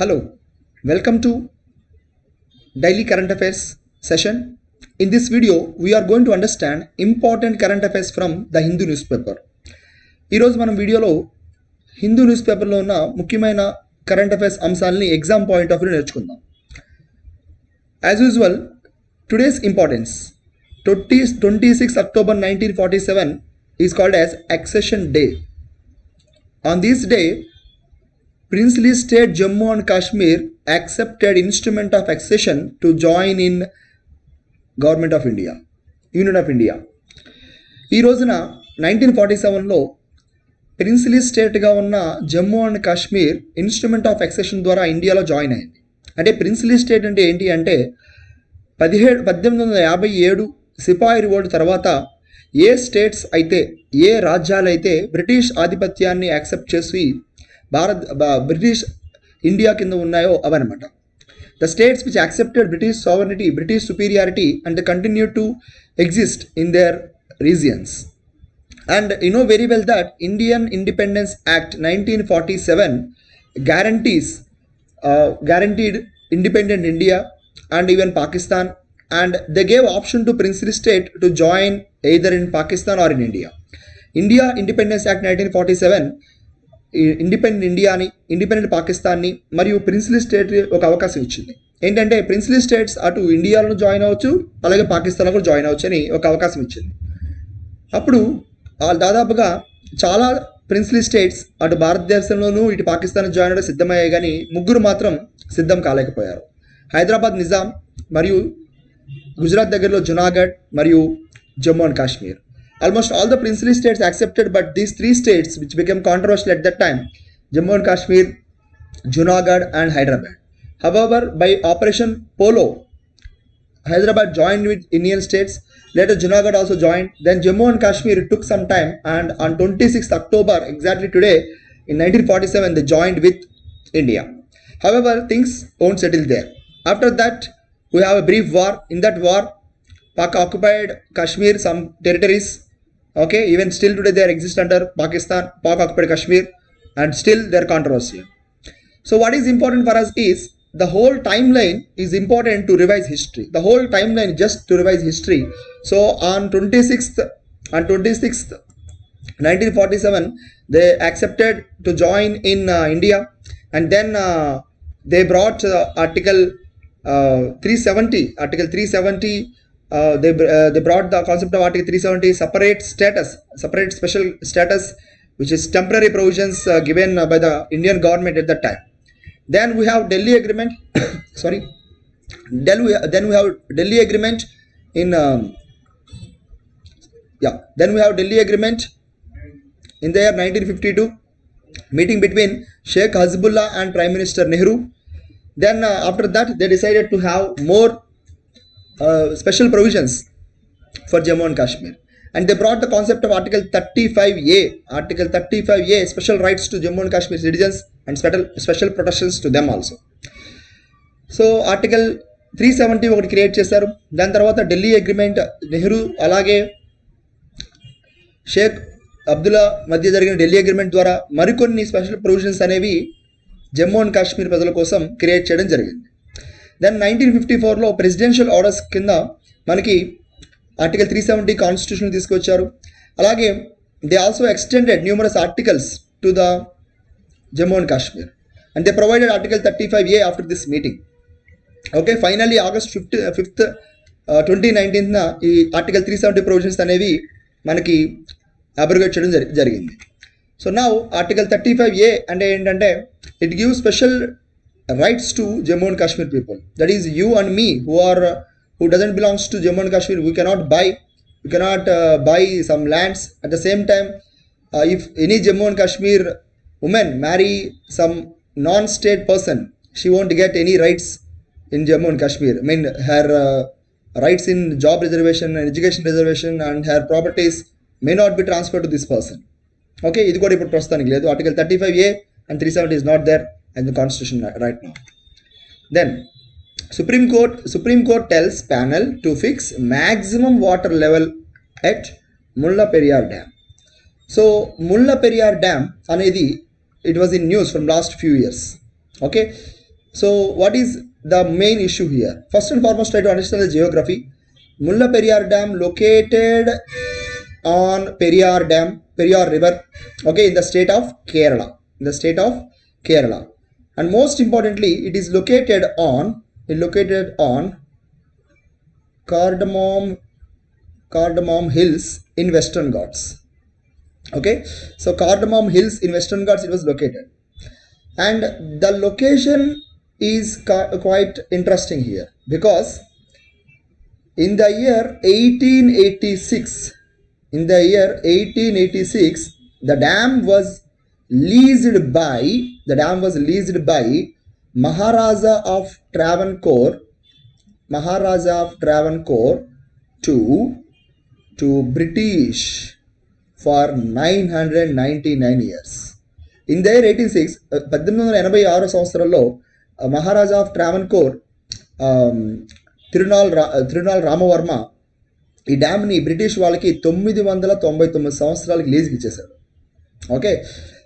Hello, welcome to Daily Current Affairs session. In this video, we are going to understand important current affairs from the Hindu newspaper. ఈరోజు మనం వీడియోలో Hindu news పేపర్లో ఉన్న ముఖ్యమైన current affairs అంశాలని exam point of view నేర్చుకుందాం. As usual, today's importance 26 October 1947 is called as Accession Day. On this day, princely state Jammu and Kashmir accepted instrument of accession to join in Government of India, Union of India. ఈ రోజున 1947లో princely స్టేట్గా ఉన్న Jammu and Kashmir instrument of accession ద్వారా ఇండియాలో join అయింది. అంటే princely state అంటే ఏంటి అంటే 1857 సిపాయి రివోల్ట్ తర్వాత ఏ స్టేట్స్ అయితే, ఏ రాజ్యాలు అయితే బ్రిటిష్ ఆధిపత్యాన్ని యాక్సెప్ట్ చేసి బ్రిటిష్ ఇండియా కింద ఉన్నాయో అవన్నమాట. The states which accepted British sovereignty, British superiority and continue to exist in their regions. And you know very well that Indian Independence Act 1947 guaranteed independent India and even Pakistan, and they gave option to princely state to join either in Pakistan or in India. India Independence Act 1947 independent ఇండియాని, independent పాకిస్తాన్ని మరియు princely state ఒక అవకాశం ఇచ్చింది. ఏంటంటే princely states అటు ఇండియాలో join అవ్వచ్చు, అలాగే పాకిస్తాన్లో కూడా జాయిన్ అవ్వచ్చు అని ఒక అవకాశం ఇచ్చింది. అప్పుడు దాదాపుగా చాలా ప్రిన్స్లీ స్టేట్స్ అటు భారతదేశంలోనూ ఇటు పాకిస్తాన్ జాయిన్ అవ్వడం సిద్ధమయ్యాయి, కానీ ముగ్గురు మాత్రం సిద్ధం కాలేకపోయారు. హైదరాబాద్ నిజాం మరియు గుజరాత్ దగ్గరలో జునాగఢ్ మరియు Jammu and Kashmir. Almost all the princely states accepted, but these three states which became controversial at that time, Jammu and Kashmir, Junagadh and Hyderabad. However, by Operation Polo, Hyderabad joined with Indian states. Later Junagadh also joined. Then Jammu and Kashmir took some time, and on 26th October, exactly today, in 1947, they joined with India. However, things won't settle there. After that, we have a brief war. In that war, Pak occupied Kashmir, some territories. Okay, even still today they exist under Pakistan. Pak occupied Kashmir, and still there are controversy. So what is important for us is the whole timeline is important to revise history. The whole timeline just to revise history. So on 26th 1947 they accepted to join in India, and then they brought Article 370. They brought the concept of Article 370, separate special status, which is temporary provisions given by the Indian government at that time. Then we have Delhi Agreement. Then we have Delhi Agreement in Then we have Delhi Agreement in the year 1952, meeting between Sheikh Hasbullah and Prime Minister Nehru. Then after that they decided to have more special provisions for Jammu and Kashmir, and they brought the concept of Article 35A, special rights to Jammu and Kashmir citizens and special protections to them also. So Article 370 ఒకటి create చేశారు. దాని తర్వాత Delhi agreement, Nehru అలాగే షేక్ అబ్దుల్లా మధ్య జరిగిన Delhi agreement ద్వారా మరికొన్ని special provisions అనేవి జమ్మూ అండ్ కాశ్మీర్ ప్రజల కోసం క్రియేట్ చేయడం జరిగింది. దెన్ 1954లో ప్రెసిడెన్షియల్ ఆర్డర్స్ కింద మనకి ఆర్టికల్ 370 కాన్స్టిట్యూషన్ తీసుకొచ్చారు. అలాగే they also extended numerous articles to the Jammu and Kashmir, and they provided article 35A after this meeting. Okay, finally August 5th 2019 ఈ ఆర్టికల్ 370 ప్రొవిజన్స్ అనేవి మనకి అబ్రిగేట్ చేయడం జరిగింది. సో నౌ ఆర్టికల్ 35A అంటే ఏంటంటే it give special rights to Jammu and Kashmir people. That is you and me who doesn't belongs to Jammu and Kashmir. We cannot buy some lands. At the same time, if any Jammu and Kashmir woman marry some non-state person, she won't get any rights in Jammu and Kashmir. I mean, her rights in job reservation and education reservation and her properties may not be transferred to this person. Okay, ఇది కూడా ఇప్పుడు ప్రస్తుతానికి లేదు. Article 35A and 370 is not there in the constitution right now. Then Supreme Court tells panel to fix maximum water level at Mulla Periyar Dam. So Mulla Periyar Dam అనేది it was in news from last few years. Okay, So what is the main issue here? First and foremost, try to understand the geography. Mulla Periyar Dam located on Periyar River, okay, in the state of Kerala. And most importantly, it is located on Cardamom Hills in Western Ghats. Okay, so Cardamom Hills in Western Ghats it was located, and the location is quite interesting here because in the year 1886, the dam was leased by Maharaja of Travancore to British for 999 years. In the year 1886 సంవత్సరంలో Maharaja of Travancore Tirunal Rama Varma ఈ డ్యామ్ని British వాళ్ళకి 999 సంవత్సరాలకి లీజ్కి ఇచ్చేశారు. Okay,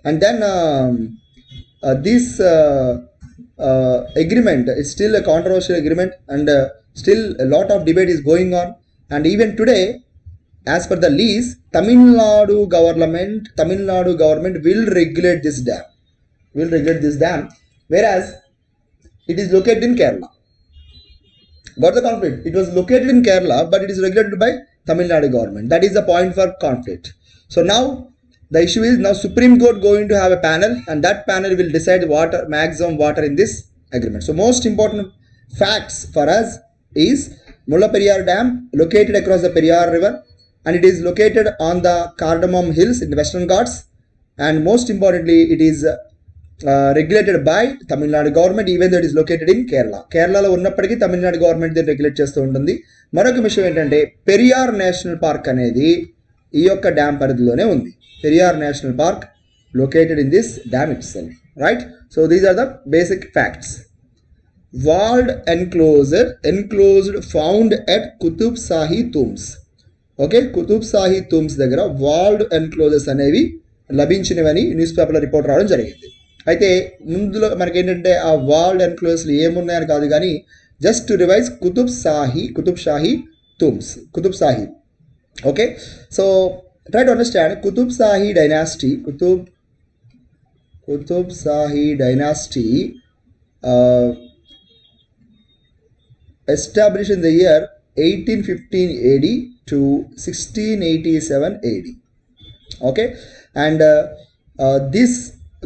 and then this agreement is still a controversial agreement, and still a lot of debate is going on, and even today, as per the lease, Tamil Nadu government will regulate this dam, whereas it is located in Kerala. Got the conflict? It was located in Kerala, but it is regulated by Tamil Nadu government. That is the point for conflict. So now the issue is, now Supreme Court going to have a panel, and that panel will decide maximum water in this agreement. So most important facts for us is Mulla Periyar Dam located across the Periyar River, and it is located on the Cardamom Hills in the Western Ghats, and most importantly it is regulated by Tamil Nadu government, even though it is located in కేరళలో ఉన్నప్పటికీ Tamil Nadu government దీన్ని regulate చేస్తూ ఉంటుంది. మరొక విషయం ఏంటంటే Periyar national park అనేది ఈ యొక్క డ్యామ్ పరిధిలోనే ఉంది. Periyar national park located in this dam itself, right? So these are the basic facts. Walled enclosed found at Qutub Shahi tombs. Okay, Qutub Shahi tombs దగ్గర వాల్డ్ ఎన్క్లోజెస్ అనేవి లభించినవని న్యూస్ పేపర్లో రిపోర్ట్ రావడం జరిగింది. అయితే ముందులో మనకి ఏంటంటే ఆ వాల్డ్ ఎన్క్లోజెస్లు ఏమున్నాయని కాదు కానీ just to revise Qutub Shahi tombs. Okay, so try to understand Qutub Shahi dynasty established in the year 1815 AD to 1687 AD. Okay, and this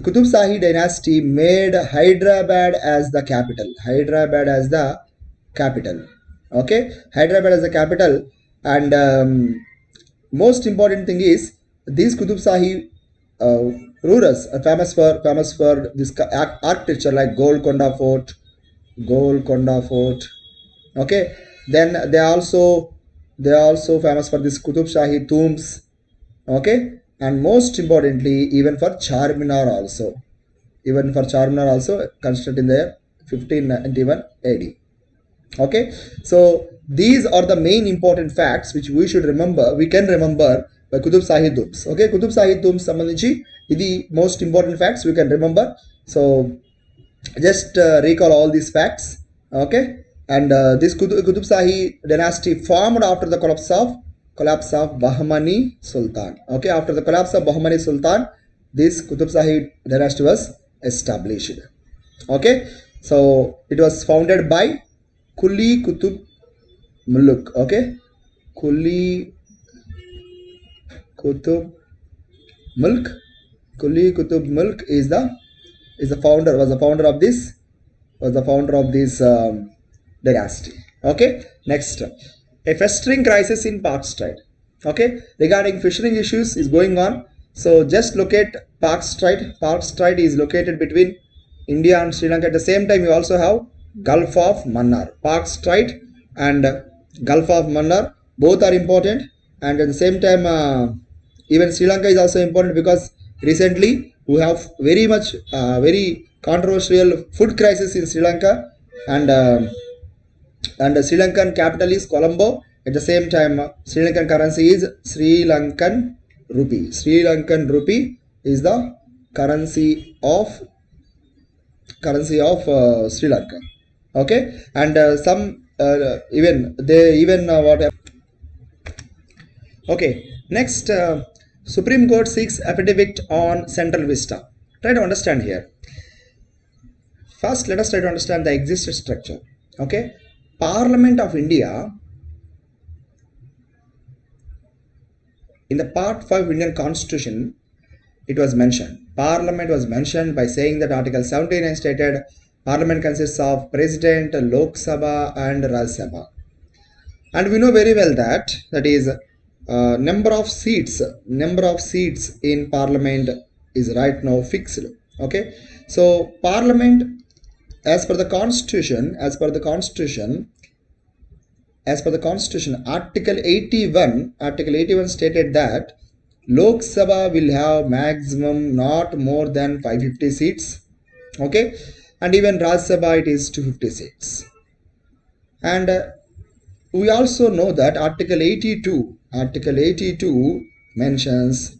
Qutub Shahi dynasty made Hyderabad as the capital. Okay, Hyderabad as the capital, and most important thing is these Qutub Shahi rulers are famous for this architecture like Golconda Fort. Okay, then they also famous for this Qutub Shahi tombs. Okay, and most importantly even for Charminar also constructed in the 1591 AD. Okay, so these are the main important facts which we can remember by Qutub Shahi tombs. Okay, Qutub Shahi tombs సంబంధించి ఇది most important facts we can remember. So just recall all these facts. Okay, and this Qutub Shahi dynasty formed after the collapse of Bahmani Sultan. Okay, after the collapse of Bahmani Sultan, this Qutub Shahi dynasty was established. Okay, so it was founded by Quli Qutub Mulk. Okay, Quli Qutub Mulk is the founder of this dynasty. Okay, next, a festering crisis in Park Strait. Okay, regarding fishing issues is going on. So just locate Park Strait is located between India and Sri Lanka. At the same time you also have Gulf of Mannar. Park Strait and Gulf of Mannar both are important, and at the same time even Sri Lanka is also important because recently we have very controversial food crisis in Sri Lanka, and the Sri Lankan capital is Colombo. At the same time Sri Lankan currency is Sri Lankan rupee is the currency of currency of Sri Lanka. Okay, and some even they even what. Okay, next, Supreme Court seeks affidavit on Central Vista. Try to understand here. First, let us try to understand the existing structure. Okay, Parliament of India, in the Part 5 Indian Constitution, it was mentioned. Parliament was mentioned by saying that Article 79 stated Parliament consists of President, Lok Sabha, and Rajya Sabha. And we know very well that is number of seats in Parliament is right now fixed. Okay, so Parliament, as per the Constitution, Article 81 stated that Lok Sabha will have maximum not more than 550 seats. Okay, and even Rajya Sabha it is 250 seats. And we also know that Article 82 mentions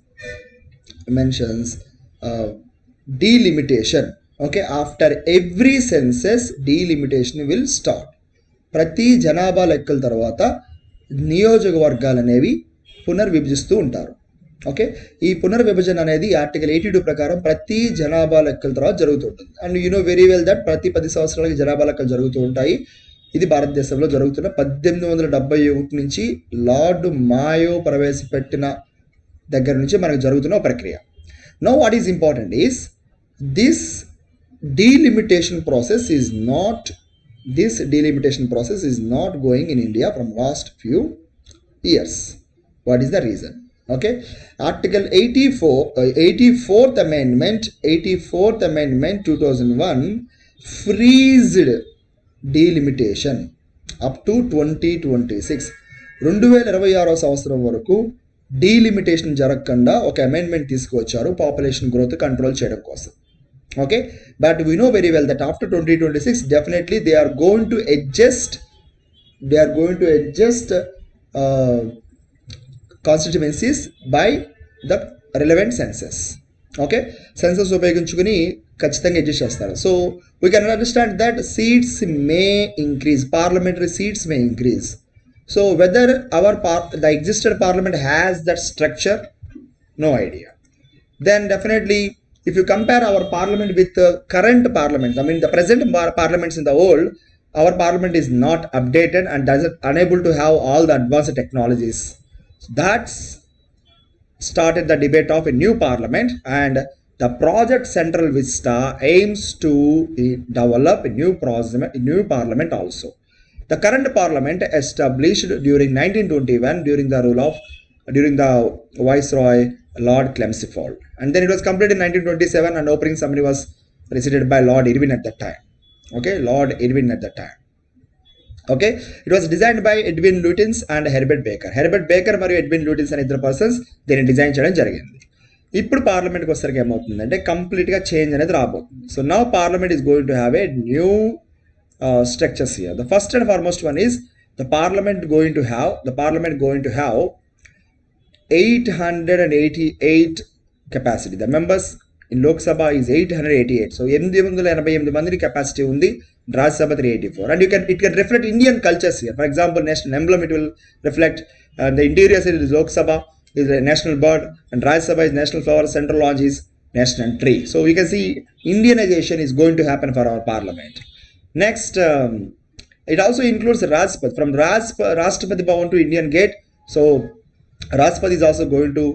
delimitation. Okay, after every census delimitation will start. ప్రతి జనాభా లెక్కల తర్వాత నియోజకవర్గాలు అనేవి పునర్విభజిస్తూ ఉంటారు. Okay, ఈ పునర్విభజన అనేది ఆర్టికల్ 82 ప్రకారం ప్రతి జనాభా లెక్కల తర్వాత జరుగుతుంటుంది. And you know very well that ప్రతి 10 సంవత్సరాలకి జనాభా లెక్కలు జరుగుతూ ఉంటాయి. ఇది భారతదేశంలో జరుగుతున్న 1871 నుంచి లార్డ్ మాయో ప్రవేశపెట్టిన దగ్గర నుంచి మనకు జరుగుతున్న ప్రక్రియ. Now what is important is this delimitation process is not going in India from last few years. What is the reason? Okay, Article 84th Amendment 2001 freezed delimitation up to 2026. 2026 సంవత్సరం వరకు డీలిమిటేషన్ జరగకుండా ఒక అమెండ్మెంట్ తీసుకువచ్చారు population growth control చేయడం కోసం. Okay, but we know very well that after 2026 definitely they are going to adjust constituencies by the relevant census. Okay, census ఉపయోగించుకుని ఖచ్చితంగా adjust చేస్తారు. So we can understand that seats may increase, parliamentary seats may increase. So whether the existing parliament has that structure, no idea. Then definitely if you compare our parliament with the current parliaments, I mean the present parliaments in the world, our parliament is not updated and unable to have all the advanced technologies. So that's started the debate of a new parliament, and the project Central Vista aims to develop a new parliament also. The current parliament established during 1921 during the Viceroy Lord Chelmsford, and then it was completed in 1927, and opening ceremony was presided by Lord Irwin at that time. Okay, Lord Irwin at that time. Okay, it was designed by Edwin Lutyens and Herbert Baker మరియు Edwin లూటిన్స్ అనే ఇద్దరు persons దీన్ని design చేయడం జరిగింది. ఇప్పుడు పార్లమెంట్కి వచ్చేసరికి ఏమవుతుందంటే కంప్లీట్గా చేంజ్ అనేది రాబోతుంది. So now parliament is going to have a new structures here. The first and foremost one is the parliament going to have 888 capacity. The members in Lok Sabha is 888. So 888 మంది capacity ఉంది. Rajya Sabha 384. And it can reflect Indian cultures here. For example, national emblem it will reflect. The interior side is Lok Sabha is a national bird, and Rajya Sabha is national flower. Central lodge is national tree. So we can see Indianization is going to happen for our parliament. Next, it also includes Rajpath. From Rashtrapati Bhavan to Indian Gate. So Rajpath is also going to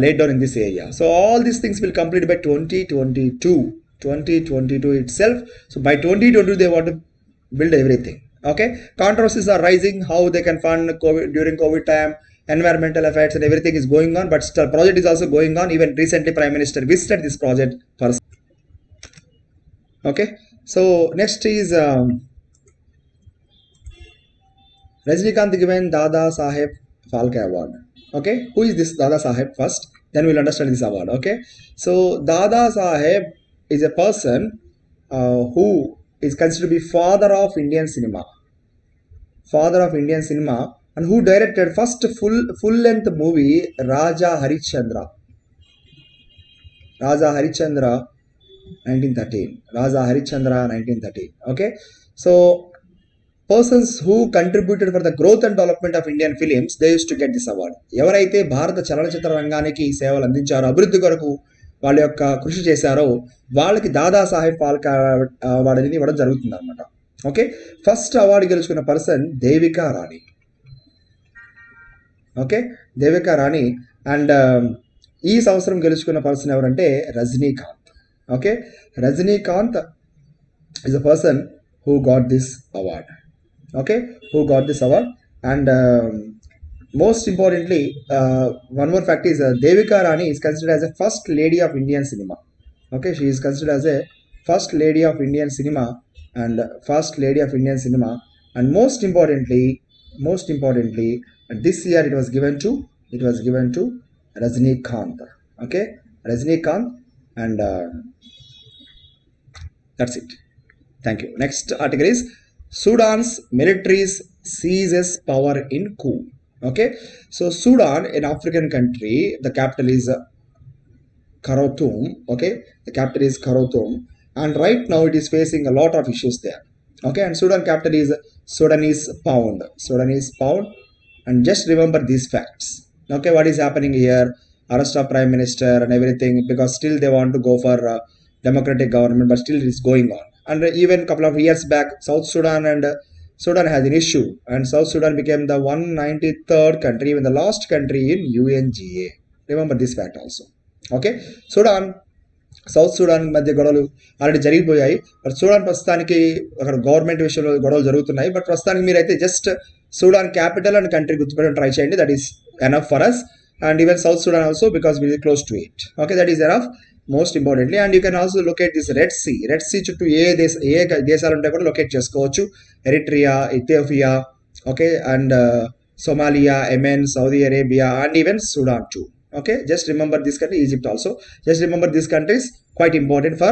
lay down in this area. So all these things will complete by 2022 itself. So by 2022 they want to build everything. Okay, controversies are rising how they can fund during COVID time, environmental effects and everything is going on, but still project is also going on. Even recently Prime Minister visited this project first. Okay, so next is Rajinikanth given Dada Saheb Phalke Award. Okay, who is this Dada Saheb first? Then we'll understand this award. Okay, so Dada Saheb is a person who is considered to be father of Indian cinema, and who directed first full length movie Raja Harishchandra 1913. Raja Harishchandra 1913. Okay, so persons who contributed for the growth and development of Indian films, they used to get this award. ఎవరైతే భారత చలనచిత్ర రంగానికి సేవలు అందించారో, అభివృద్ధి కొరకు వాళ్ళ యొక్క కృషి చేశారో వాళ్ళకి దాదాసాహెబ్ ఫాల్కే అవార్డు అనేది ఇవ్వడం జరుగుతుంది అనమాట. ఓకే, ఫస్ట్ అవార్డు గెలుచుకున్న person Devika Rani. Okay, Devika Rani. And ఈ సంవత్సరం గెలుచుకున్న పర్సన్ ఎవరంటే Rajinikanth. Okay, Rajinikanth is a person who got this award. Okay, who got this award. And most importantly, one more fact is Devika Rani is considered as a first lady of Indian cinema. Okay, she is considered as a first lady of Indian cinema and first lady of Indian cinema. And most importantly, this year it was given to Rajinikanth. Okay, Rajinikanth. And that's it. Thank you. Next article is Sudan's militaries seizes power in coup. Okay, so Sudan, an African country, the capital is Khartoum. Okay, the capital is Khartoum, and right now it is facing a lot of issues there. Okay, and Sudan capital is Sudanese pound. And just remember these facts. Okay, what is happening here? Arrest of prime minister and everything, because still they want to go for democratic government, but still it is going on. And even a couple of years back, South Sudan and Sudan has an issue, and South Sudan became the 193rd country, even the last country in UNGA. Remember this fact also. Okay, south Sudan మధ్య గొడవలు already జరిగిపోయాయి. But Sudan ప్రస్తుతానికి అక్కడ government విషయంలో గొడవలు జరుగుతున్నాయి. But ప్రస్తుతానికి మీరైతే just Sudan capital and country గుర్తుపెట్టడం ట్రై చేయండి. That is enough for us. And even South Sudan also, because we close to it. Okay, that is enough most importantly. And you can also locate this Red Sea చుట్టూ ఏ దేశాలు ఉంటాయి కూడా locate చేసుకోవచ్చు. Eritrea, Ethiopia, okay, and Somalia, Yemen, Saudi Arabia, and even Sudan too. Okay, just remember this country, Egypt also. Just remember these countries, quite important for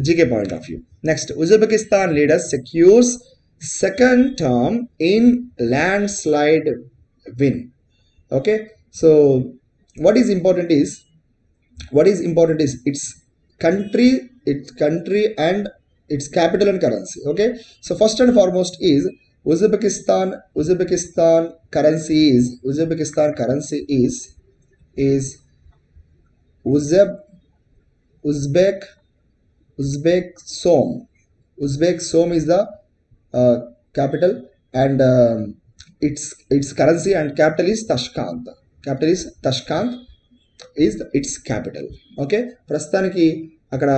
GK point of view. Next, Uzbekistan leader secures second term in landslide win. Okay, so what is important is its country and its capital and currency. Okay, so first and foremost is Uzbekistan currency is Uzbek som. Uzbek som is the capital, and its currency and capital is Tashkent. Is its capital. Okay, ప్రస్తుతానికి అక్కడ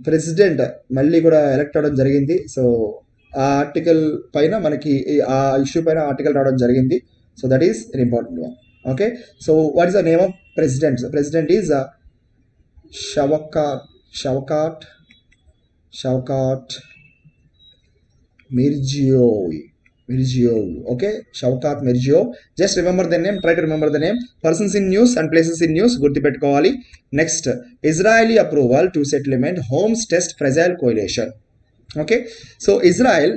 president మళ్ళీ కూడా elect అవడం జరిగింది. So ఆ article పైన మనకి ఆ ఇష్యూ పైన ఆర్టికల్ రావడం జరిగింది. So that is an important one. Okay, so what is the name of president? The president is Shavkat Mirziyoyev. Okay, Shavkat Mirziyoyev. Just remember the name. Try to remember the name. Persons in news and places in news గుర్తుపెట్టుకోవాలి. Next, Israeli approval to settlement Homs test fragile coalition. Okay, so Israel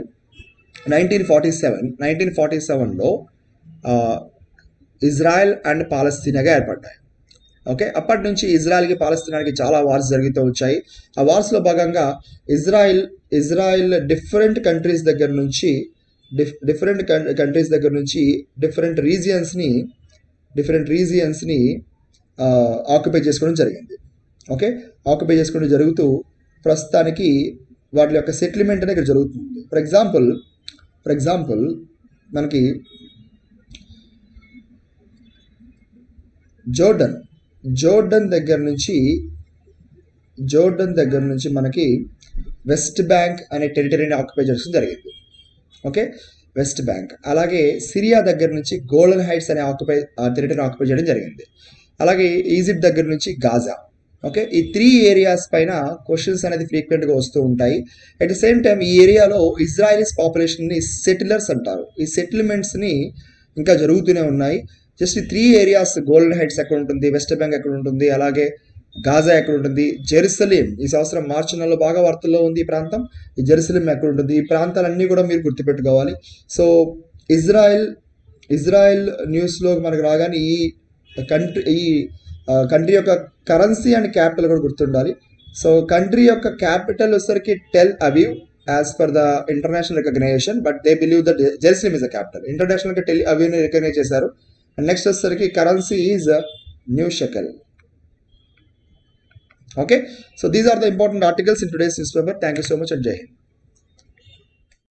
1947లో Israel and పాలస్తీనాగా ఏర్పడ్డాయి. Okay, అప్పటి నుంచి ఇజ్రాయెల్కి పాలస్తీనాకి చాలా wars జరుగుతూ వచ్చాయి. ఆ వార్స్లో భాగంగా ఇజ్రాయెల్ డిఫరెంట్ కంట్రీస్ దగ్గర నుంచి డిఫరెంట్ రీజియన్స్ని ఆక్యుపై చేసుకోవడం జరిగింది. ఓకే, ఆక్యుపై చేసుకోవడం జరుగుతూ ప్రస్తుతానికి వాటి యొక్క సెటిల్మెంట్ అనేది ఇక్కడ జరుగుతుంది. ఫర్ ఎగ్జాంపుల్ మనకి జోర్డన్ దగ్గర నుంచి మనకి వెస్ట్ బ్యాంక్ అనే టెరిటరీని ఆక్యుపై చేయడం జరిగింది. Okay, west bank. అలాగే సిరియా దగ్గర నుంచి గోల్డెన్ హైట్స్ అనే టెరిటరీని ఆక్యుపై చేయడం జరిగింది. అలాగే ఈజిప్ట్ దగ్గర నుంచి గాజా. ఓకే, ఈ 3 ఏరియాస్ పైన క్వశ్చన్స్ అనేది ఫ్రీక్వెంట్గా వస్తూ ఉంటాయి. అట్ ద సేమ్ టైం ఈ ఏరియాలో ఇజ్రాయలీస్ పాపులేషన్ని సెటిలర్స్ అంటారు. ఈ సెటిల్మెంట్స్ని ఇంకా జరుగుతూనే ఉన్నాయి. జస్ట్ ఈ 3 ఏరియాస్, గోల్డెన్ హైట్స్ ఎక్కడ ఉంటుంది, వెస్ట్ బ్యాంక్ ఎక్కడ ఉంటుంది, అలాగే గాజా ఎక్కడ ఉంటుంది, జెరూసలేం ఈ సంవత్సరం మార్చి నెలలో బాగా వార్తల్లో ఉంది. ఈ ప్రాంతం, ఈ జెరూసలేం ఎక్కడ ఉంటుంది, ఈ ప్రాంతాలన్నీ కూడా మీరు గుర్తుపెట్టుకోవాలి. సో ఇజ్రాయెల్ న్యూస్లో మనకు రాగానే ఈ కంట్రీ యొక్క కరెన్సీ అండ్ క్యాపిటల్ కూడా గుర్తుండాలి. సో కంట్రీ యొక్క క్యాపిటల్ వచ్చేసరికి Tel Aviv as per the international recognition, but they believe that Jerusalem is the capital. ఇంటర్నేషనల్గా టెల్ అవీవ్ని రికగ్నైజ్ చేశారు. అండ్ నెక్స్ట్ వచ్చేసరికి currency is new shekel. Okay, so these are the important articles in today's newspaper. Thank you so much and Jai Hind.